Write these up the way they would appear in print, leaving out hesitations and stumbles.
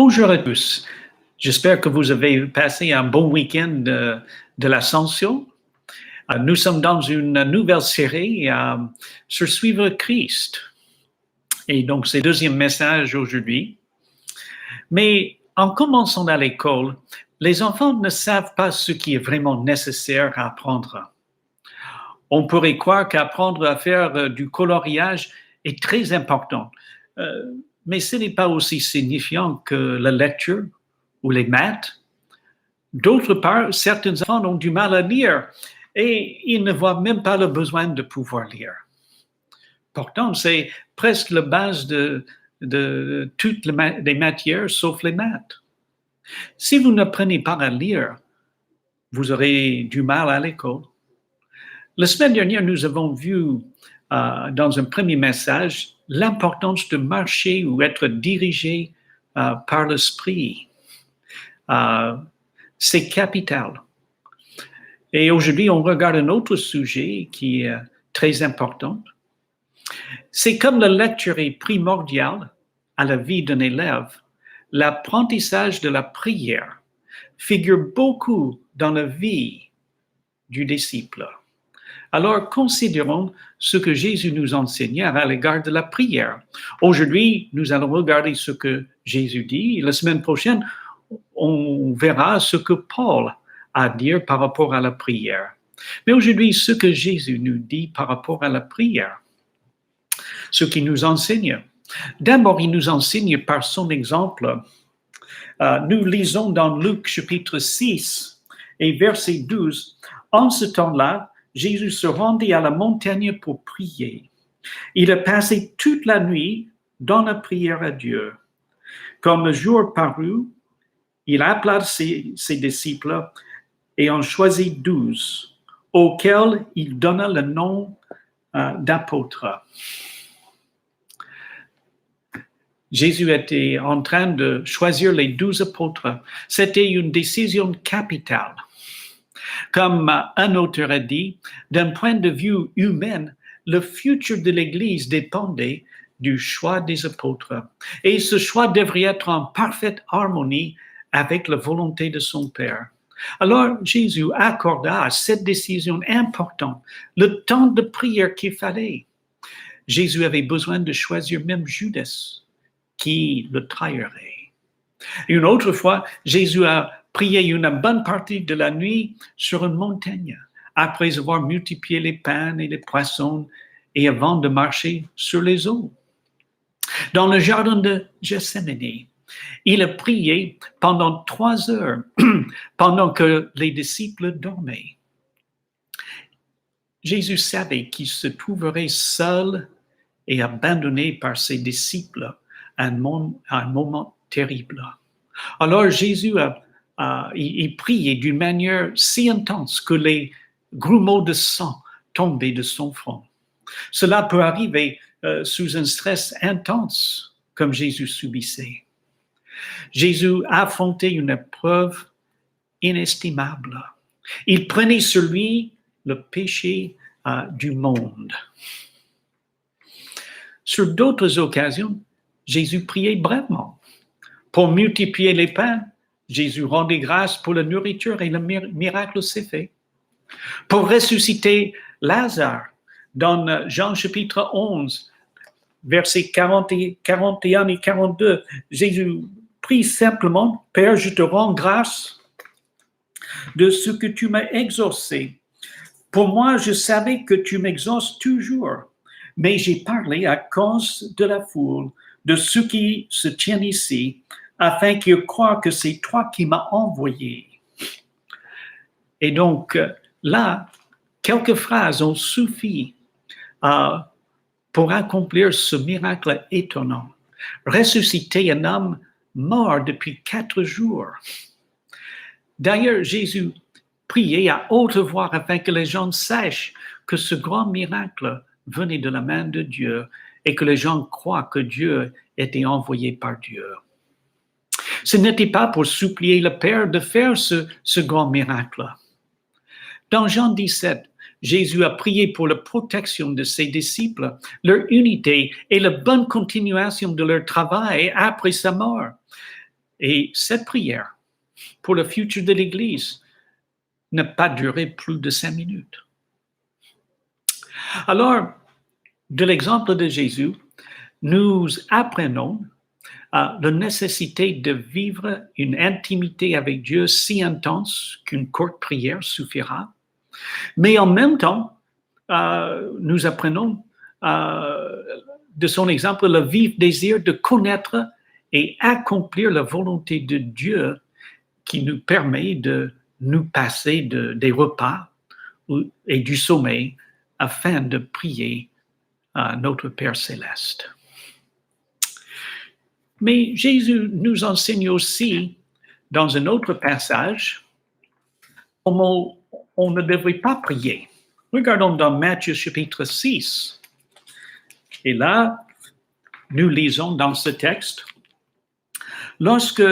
Bonjour à tous. J'espère que vous avez passé un bon week-end de l'Ascension. Nous sommes dans une nouvelle série sur suivre Christ. Et donc, c'est le deuxième message aujourd'hui. Mais en commençant à l'école, les enfants ne savent pas ce qui est vraiment nécessaire à apprendre. On pourrait croire qu'apprendre à faire du coloriage est très important. Mais ce n'est pas aussi signifiant que la lecture ou les maths. D'autre part, certains enfants ont du mal à lire et ils ne voient même pas le besoin de pouvoir lire. Pourtant, c'est presque la base de toutes les matières sauf les maths. Si vous n'apprenez pas à lire, vous aurez du mal à l'école. La semaine dernière, nous avons vu dans un premier message l'importance de marcher ou être dirigé par l'esprit. C'est capital. Et aujourd'hui, on regarde un autre sujet qui est très important. C'est comme la lecture est primordiale à la vie d'un élève, l'apprentissage de la prière figure beaucoup dans la vie du disciple. Alors, considérons ce que Jésus nous enseignait à l'égard de la prière. Aujourd'hui, nous allons regarder ce que Jésus dit. La semaine prochaine, on verra ce que Paul a à dire par rapport à la prière. Mais aujourd'hui, ce que Jésus nous dit par rapport à la prière, ce qu'il nous enseigne. D'abord, il nous enseigne par son exemple. Nous lisons dans Luc chapitre 6 et verset 12. En ce temps-là, Jésus se rendit à la montagne pour prier. Il a passé toute la nuit dans la prière à Dieu. Quand le jour parut, il appela ses disciples et en choisit 12, auxquels il donna le nom d'apôtres. Jésus était en train de choisir les 12 apôtres. C'était une décision capitale. Comme un auteur a dit, d'un point de vue humain, le futur de l'Église dépendait du choix des apôtres. Et ce choix devrait être en parfaite harmonie avec la volonté de son Père. Alors Jésus accorda à cette décision importante le temps de prière qu'il fallait. Jésus avait besoin de choisir même Judas, qui le trahirait. Une autre fois, Jésus a prié une bonne partie de la nuit sur une montagne, après avoir multiplié les pains et les poissons et avant de marcher sur les eaux. Dans le jardin de Gethsémani, il a prié pendant 3 heures, pendant que les disciples dormaient. Jésus savait qu'il se trouverait seul et abandonné par ses disciples à un moment terrible. Alors Jésus il priait d'une manière si intense que les grumeaux de sang tombaient de son front. Cela peut arriver sous un stress intense comme Jésus subissait. Jésus affrontait une épreuve inestimable. Il prenait sur lui le péché du monde. Sur d'autres occasions, Jésus priait brièvement. Pour multiplier les pains, Jésus rendait grâce pour la nourriture et le miracle s'est fait. Pour ressusciter Lazare, dans Jean chapitre 11, versets 41 et 42, Jésus prie simplement, « Père, je te rends grâce de ce que tu m'as exaucé. Pour moi, je savais que tu m'exauces toujours, mais j'ai parlé à cause de la foule, de ceux qui se tiennent ici, afin qu'ils croient que c'est toi qui m'as envoyé. » Et donc, là, quelques phrases ont suffi pour accomplir ce miracle étonnant. Ressusciter un homme mort depuis 4 jours. D'ailleurs, Jésus priait à haute voix afin que les gens sachent que ce grand miracle venait de la main de Dieu et que les gens croient que Dieu était envoyé par Dieu. Ce n'était pas pour supplier le Père de faire ce grand miracle. Dans Jean 17, Jésus a prié pour la protection de ses disciples, leur unité et la bonne continuation de leur travail après sa mort. Et cette prière, pour le futur de l'Église, n'a pas duré plus de 5 minutes. Alors, de l'exemple de Jésus, nous apprenons la nécessité de vivre une intimité avec Dieu si intense qu'une courte prière suffira. Mais en même temps, nous apprenons de son exemple le vif désir de connaître et accomplir la volonté de Dieu qui nous permet de nous passer des repas et du sommeil afin de prier à notre Père céleste. Mais Jésus nous enseigne aussi, dans un autre passage, comment on ne devrait pas prier. Regardons dans Matthieu chapitre 6. Et là, nous lisons dans ce texte, « Lorsque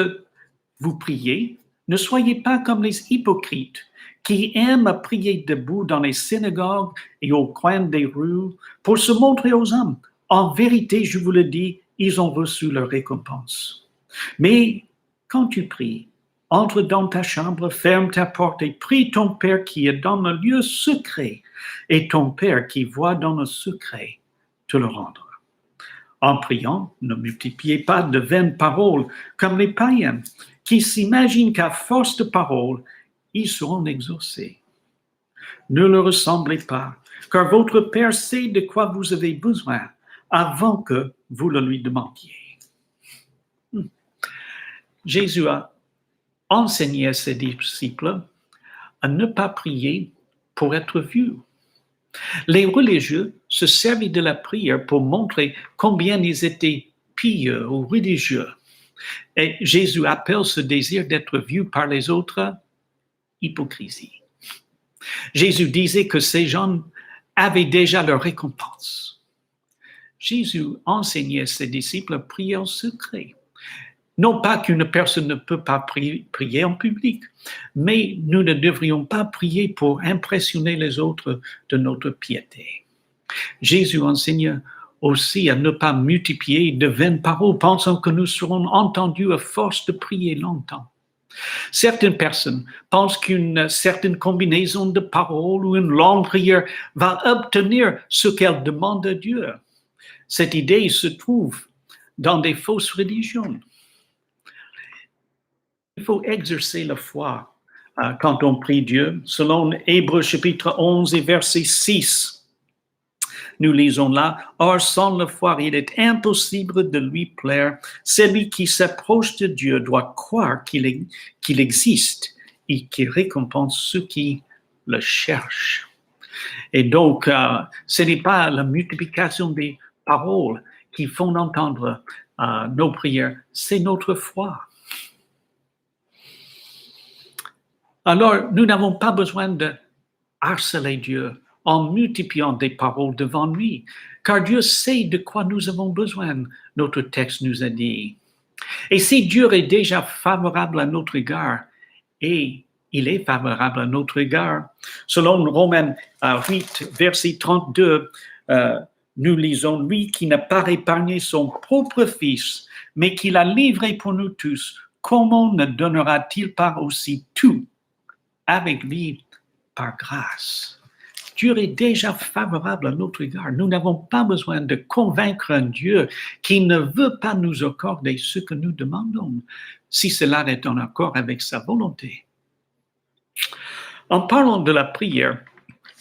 vous priez, ne soyez pas comme les hypocrites qui aiment à prier debout dans les synagogues et au coin des rues pour se montrer aux hommes. En vérité, je vous le dis, ils ont reçu leur récompense. Mais quand tu pries, entre dans ta chambre, ferme ta porte et prie ton Père qui est dans le lieu secret, et ton Père qui voit dans le secret te le rendra. En priant, ne multipliez pas de vaines paroles comme les païens qui s'imaginent qu'à force de paroles, ils seront exaucés. Ne leur ressemblez pas, car votre Père sait de quoi vous avez besoin avant que vous le lui demandiez. Jésus a enseigné à ses disciples à ne pas prier pour être vus. Les religieux se servaient de la prière pour montrer combien ils étaient pieux ou religieux. Et Jésus appelle ce désir d'être vu par les autres hypocrisie. Jésus disait que ces gens avaient déjà leur récompense. Jésus enseignait à ses disciples à prier en secret. Non pas qu'une personne ne peut pas prier en public, mais nous ne devrions pas prier pour impressionner les autres de notre piété. Jésus enseigne aussi à ne pas multiplier de vaines paroles, pensant que nous serons entendus à force de prier longtemps. Certaines personnes pensent qu'une certaine combinaison de paroles ou une longue prière va obtenir ce qu'elles demandent à Dieu. Cette idée se trouve dans des fausses religions. Il faut exercer la foi quand on prie Dieu. Selon Hébreux chapitre 11 et verset 6, nous lisons là, « Or, sans la foi, il est impossible de lui plaire. Celui qui s'approche de Dieu doit croire qu'il existe et qu'il récompense ceux qui le cherchent. » Et donc, ce n'est pas la multiplication des paroles qui font entendre nos prières, c'est notre foi. Alors, nous n'avons pas besoin de harceler Dieu en multipliant des paroles devant lui, car Dieu sait de quoi nous avons besoin, notre texte nous a dit. Et si Dieu est déjà favorable à notre égard, et il est favorable à notre égard, selon Romains 8, verset 32, nous lisons, « Lui qui n'a pas épargné son propre Fils, mais qui l'a livré pour nous tous, comment ne donnera-t-il pas aussi tout avec lui par grâce? » Dieu est déjà favorable à notre égard. Nous n'avons pas besoin de convaincre un Dieu qui ne veut pas nous accorder ce que nous demandons, si cela est en accord avec sa volonté. En parlant de la prière,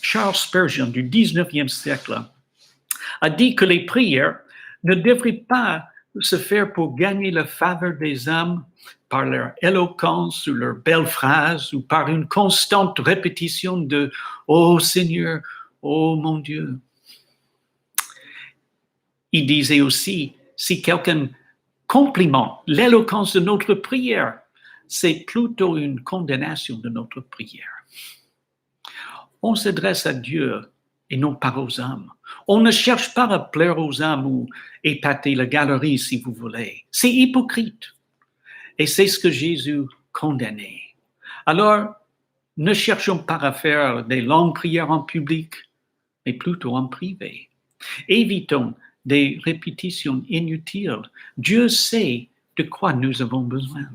Charles Spurgeon du 19e siècle a dit que les prières ne devraient pas se faire pour gagner la faveur des hommes par leur éloquence ou leurs belles phrases ou par une constante répétition de « Oh Seigneur, oh mon Dieu ». Il disait aussi, si quelqu'un complimente l'éloquence de notre prière, c'est plutôt une condamnation de notre prière. On s'adresse à Dieu et non pas aux hommes. On ne cherche pas à plaire aux hommes ou épater la galerie, si vous voulez. C'est hypocrite. Et c'est ce que Jésus condamnait. Alors, ne cherchons pas à faire des longues prières en public, mais plutôt en privé. Évitons des répétitions inutiles. Dieu sait de quoi nous avons besoin.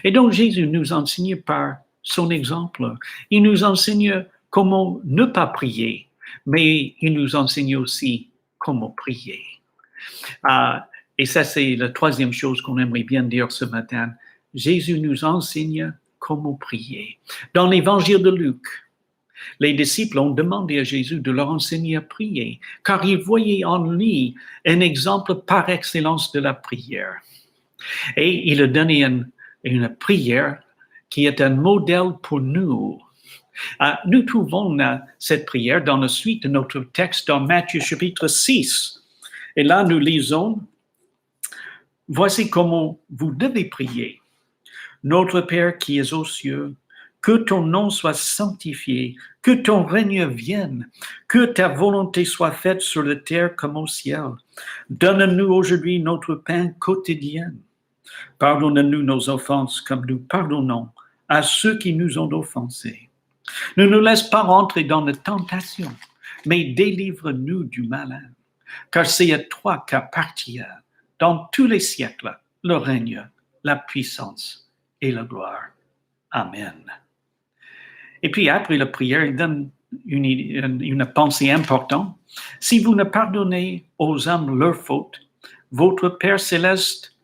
Et donc Jésus nous enseigne par son exemple. Il nous enseigne comment ne pas prier, mais il nous enseigne aussi comment prier. Et ça, c'est la troisième chose qu'on aimerait bien dire ce matin. Jésus nous enseigne comment prier. Dans l'évangile de Luc, les disciples ont demandé à Jésus de leur enseigner à prier, car ils voyaient en lui un exemple par excellence de la prière. Et il a donné une prière qui est un modèle pour nous. Nous trouvons cette prière dans la suite de notre texte dans Matthieu chapitre 6. Et là, nous lisons, « Voici comment vous devez prier. Notre Père qui es aux cieux, que ton nom soit sanctifié, que ton règne vienne, que ta volonté soit faite sur la terre comme au ciel. Donne-nous aujourd'hui notre pain quotidien. Pardonne-nous nos offenses comme nous pardonnons à ceux qui nous ont offensés. Ne nous laisse pas rentrer dans la tentation, mais délivre-nous du malin. Car c'est à toi qu'appartient dans tous les siècles le règne, la puissance et la gloire. Amen. » Et puis après la prière, il donne une pensée importante. « Si vous ne pardonnez aux hommes leurs fautes, votre Père céleste,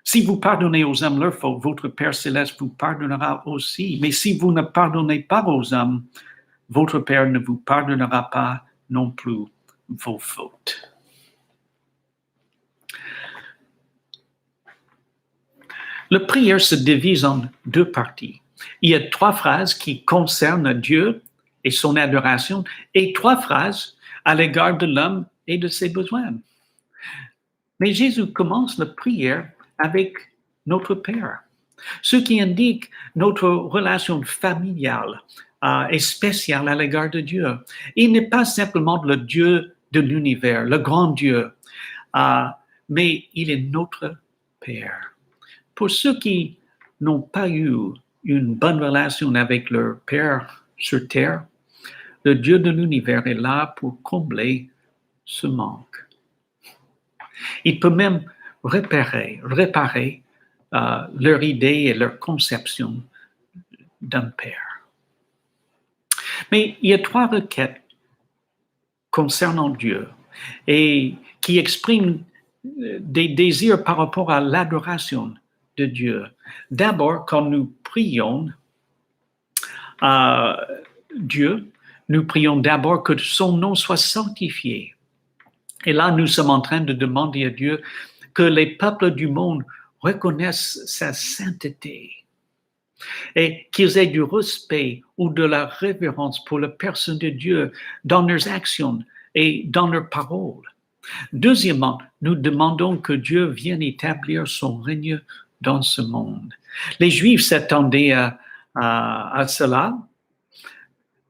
si vous pardonnez aux hommes leurs fautes, votre Père céleste vous pardonnera aussi. Mais si vous ne pardonnez pas aux hommes, votre Père ne vous pardonnera pas non plus vos fautes. » La prière se divise en deux parties. Il y a 3 phrases qui concernent Dieu et son adoration et 3 phrases à l'égard de l'homme et de ses besoins. Mais Jésus commence la prière avec notre Père, ce qui indique notre relation familiale et spéciale à l'égard de Dieu. Il n'est pas simplement le Dieu de l'univers, le grand Dieu, mais il est notre Père. Pour ceux qui n'ont pas eu une bonne relation avec leur Père sur terre, le Dieu de l'univers est là pour combler ce manque. Il peut même réparer leur idée et leur conception d'un Père. Mais il y a 3 requêtes concernant Dieu et qui expriment des désirs par rapport à l'adoration de Dieu. D'abord, quand nous prions Dieu, nous prions d'abord que son nom soit sanctifié. Et là, nous sommes en train de demander à Dieu que les peuples du monde reconnaissent sa sainteté et qu'ils aient du respect ou de la révérence pour la personne de Dieu dans leurs actions et dans leurs paroles. Deuxièmement, nous demandons que Dieu vienne établir son règne dans ce monde. Les Juifs s'attendaient à cela.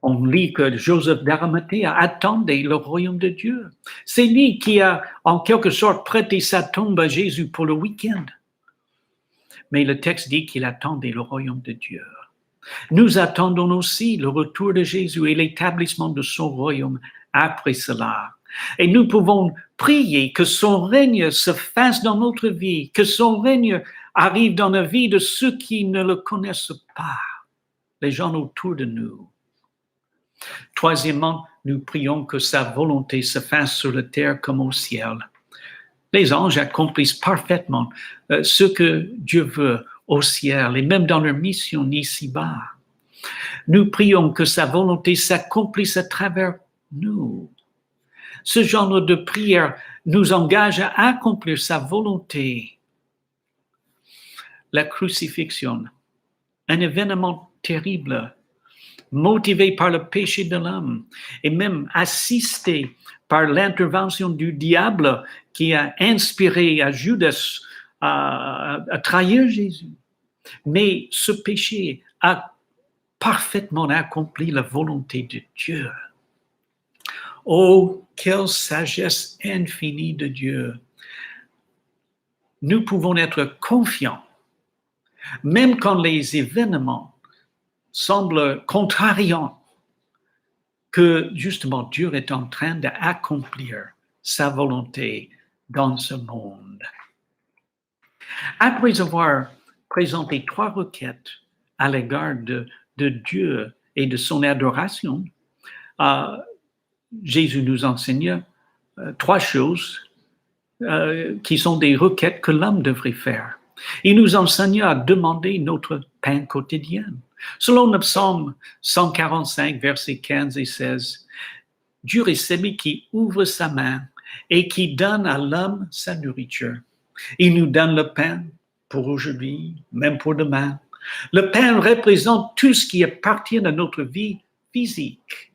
On lit que Joseph d'Arimathée attendait le royaume de Dieu. C'est lui qui a, en quelque sorte, prêté sa tombe à Jésus pour le week-end. Mais le texte dit qu'il attendait le royaume de Dieu. Nous attendons aussi le retour de Jésus et l'établissement de son royaume après cela. Et nous pouvons prier que son règne se fasse dans notre vie, que son règne arrive dans la vie de ceux qui ne le connaissent pas, les gens autour de nous. Troisièmement, nous prions que sa volonté se fasse sur la terre comme au ciel. Les anges accomplissent parfaitement ce que Dieu veut au ciel et même dans leur mission ici-bas. Nous prions que sa volonté s'accomplisse à travers nous. Ce genre de prière nous engage à accomplir sa volonté. La crucifixion, un événement terrible, motivé par le péché de l'homme et même assisté par l'intervention du diable qui a inspiré à Judas à trahir Jésus. Mais ce péché a parfaitement accompli la volonté de Dieu. Oh, quelle sagesse infinie de Dieu! Nous pouvons être confiants, même quand les événements semblent contrariants, que justement Dieu est en train d'accomplir sa volonté dans ce monde. Après avoir présenté 3 requêtes à l'égard de Dieu et de son adoration, euh, Jésus nous enseigne 3 choses qui sont des requêtes que l'homme devrait faire. Il nous enseigne à demander notre pain quotidien. Selon le psaume 145, versets 15 et 16, Dieu est celui qui ouvre sa main et qui donne à l'homme sa nourriture. Il nous donne le pain pour aujourd'hui, même pour demain. Le pain représente tout ce qui appartient à notre vie physique.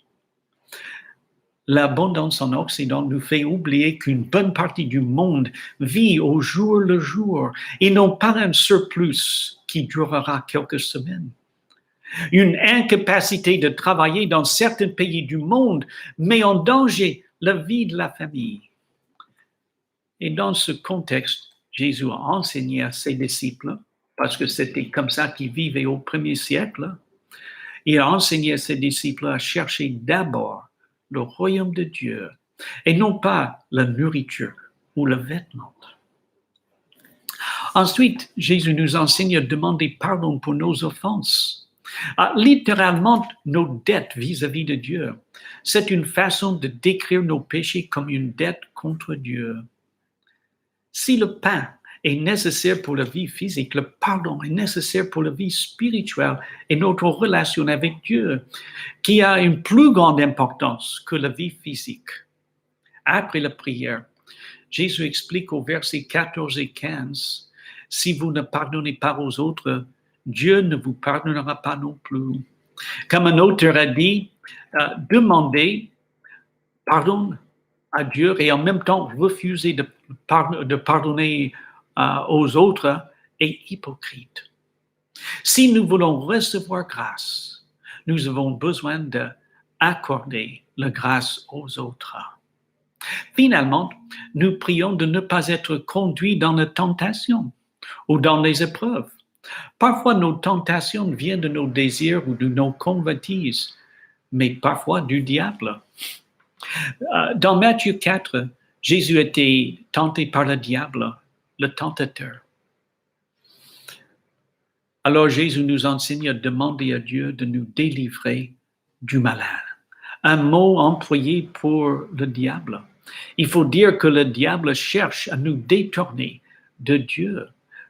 L'abondance en Occident nous fait oublier qu'une bonne partie du monde vit au jour le jour et non pas un surplus qui durera quelques semaines. Une incapacité de travailler dans certains pays du monde met en danger la vie de la famille. Et dans ce contexte, Jésus a enseigné à ses disciples, parce que c'était comme ça qu'ils vivaient au premier siècle, il a enseigné à ses disciples à chercher d'abord le royaume de Dieu et non pas la nourriture ou le vêtement. Ensuite, Jésus nous enseigne à demander pardon pour nos offenses. Littéralement, nos dettes vis-à-vis de Dieu. C'est une façon de décrire nos péchés comme une dette contre Dieu. Si le pain est nécessaire pour la vie physique, le pardon est nécessaire pour la vie spirituelle et notre relation avec Dieu, qui a une plus grande importance que la vie physique. Après la prière, Jésus explique au verset 14 et 15, « Si vous ne pardonnez pas aux autres, Dieu ne vous pardonnera pas non plus. » Comme un auteur a dit, demandez pardon à Dieu et en même temps refuser de pardonner aux autres est hypocrite. Si nous voulons recevoir grâce, nous avons besoin d'accorder la grâce aux autres. Finalement, nous prions de ne pas être conduits dans la tentation ou dans les épreuves. Parfois, nos tentations viennent de nos désirs ou de nos convoitises, mais parfois du diable. Dans Matthieu 4, Jésus était tenté par le diable, le tentateur. Alors Jésus nous enseigne à demander à Dieu de nous délivrer du malin. Un mot employé pour le diable. Il faut dire que le diable cherche à nous détourner de Dieu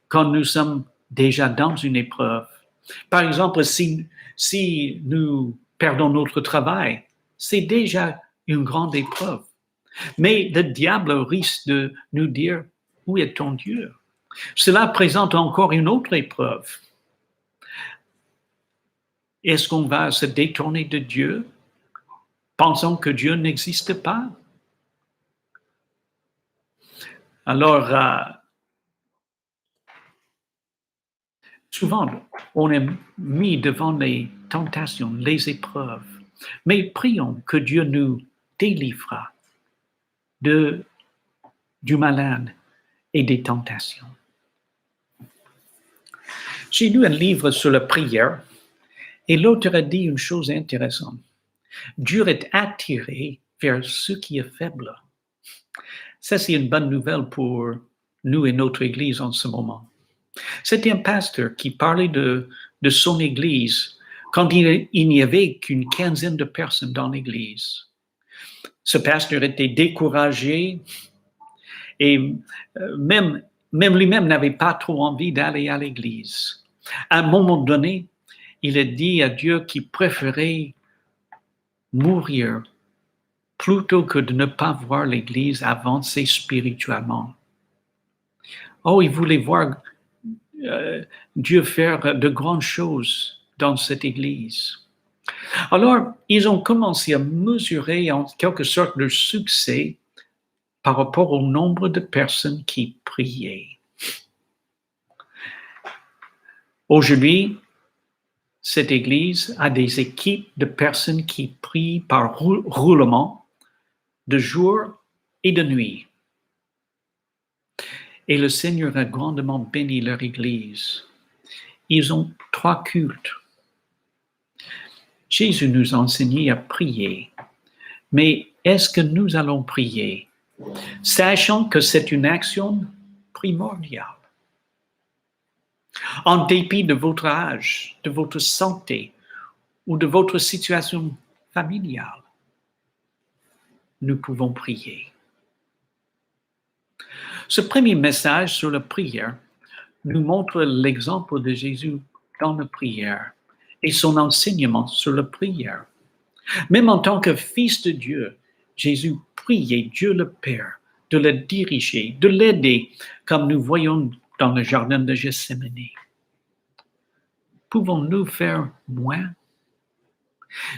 quand nous sommes déjà dans une épreuve. Par exemple, si nous perdons notre travail, c'est déjà une grande épreuve. Mais le diable risque de nous dire, où est ton Dieu? Cela présente encore une autre épreuve. Est-ce qu'on va se détourner de Dieu, pensant que Dieu n'existe pas? Alors, souvent, on est mis devant les tentations, les épreuves. Mais prions que Dieu nous délivrera du malin et des tentations. J'ai lu un livre sur la prière et l'auteur a dit une chose intéressante. Dieu est attiré vers ce qui est faible. Ça, c'est une bonne nouvelle pour nous et notre Église en ce moment. C'était un pasteur qui parlait de son Église quand il n'y avait qu'une quinzaine de personnes dans l'Église. Ce pasteur était découragé et même lui-même n'avait pas trop envie d'aller à l'Église. À un moment donné, il a dit à Dieu qu'il préférait mourir plutôt que de ne pas voir l'Église avancer spirituellement. Oh, il voulait voir Dieu faire de grandes choses dans cette Église. Alors, ils ont commencé à mesurer en quelque sorte leur succès par rapport au nombre de personnes qui priaient. Aujourd'hui, cette Église a des équipes de personnes qui prient par roulement de jour et de nuit. Et le Seigneur a grandement béni leur Église. Ils ont 3 cultes. Jésus nous a enseigné à prier. Mais est-ce que nous allons prier, sachant que c'est une action primordiale? En dépit de votre âge, de votre santé ou de votre situation familiale, nous pouvons prier. Ce premier message sur la prière nous montre l'exemple de Jésus dans la prière et son enseignement sur la prière. Même en tant que fils de Dieu, Jésus priait Dieu le Père de le diriger, de l'aider, comme nous voyons dans le jardin de Gethsémani. Pouvons-nous faire moins?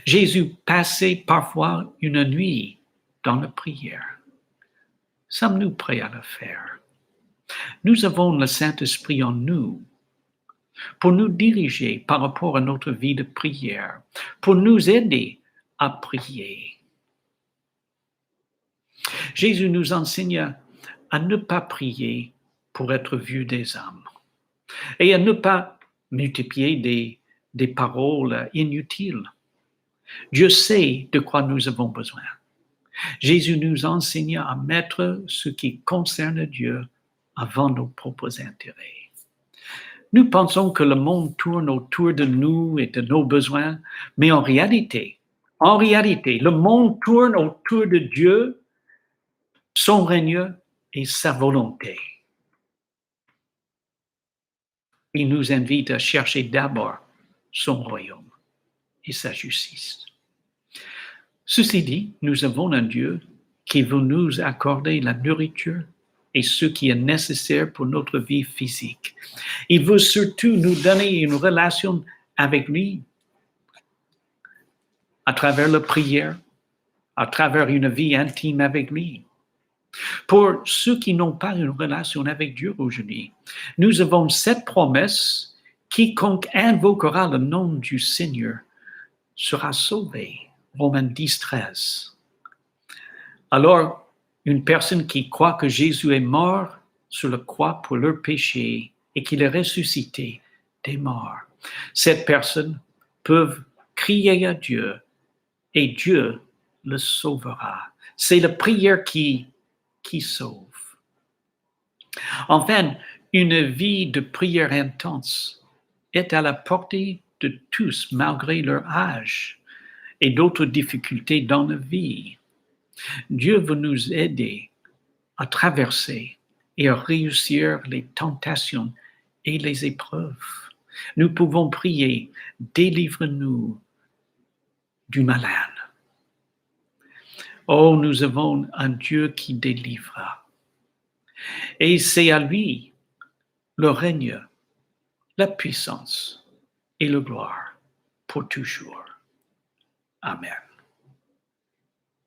Jésus passait parfois une nuit dans la prière. Sommes-nous prêts à le faire? Nous avons le Saint-Esprit en nous pour nous diriger par rapport à notre vie de prière, pour nous aider à prier. Jésus nous enseigne à ne pas prier pour être vu des hommes et à ne pas multiplier des paroles inutiles. Dieu sait de quoi nous avons besoin. Jésus nous enseigne à mettre ce qui concerne Dieu avant nos propres intérêts. Nous pensons que le monde tourne autour de nous et de nos besoins, mais en réalité, le monde tourne autour de Dieu, son règne et sa volonté. Il nous invite à chercher d'abord son royaume et sa justice. Ceci dit, nous avons un Dieu qui veut nous accorder la nourriture et ce qui est nécessaire pour notre vie physique. Il veut surtout nous donner une relation avec lui à travers la prière, à travers une vie intime avec lui. Pour ceux qui n'ont pas une relation avec Dieu aujourd'hui, nous avons cette promesse: quiconque invoquera le nom du Seigneur sera sauvé. Romains 10, 13. Alors, une personne qui croit que Jésus est mort sur la croix pour leurs péchés et qu'il est ressuscité des morts, cette personne peut crier à Dieu et Dieu le sauvera. C'est la prière qui sauve. Enfin, une vie de prière intense est à la portée de tous malgré leur âge et d'autres difficultés dans la vie. Dieu veut nous aider à traverser et à réussir les tentations et les épreuves. Nous pouvons prier: délivre-nous du malin. Oh, nous avons un Dieu qui délivre. Et c'est à lui le règne, la puissance et la gloire pour toujours. Amen.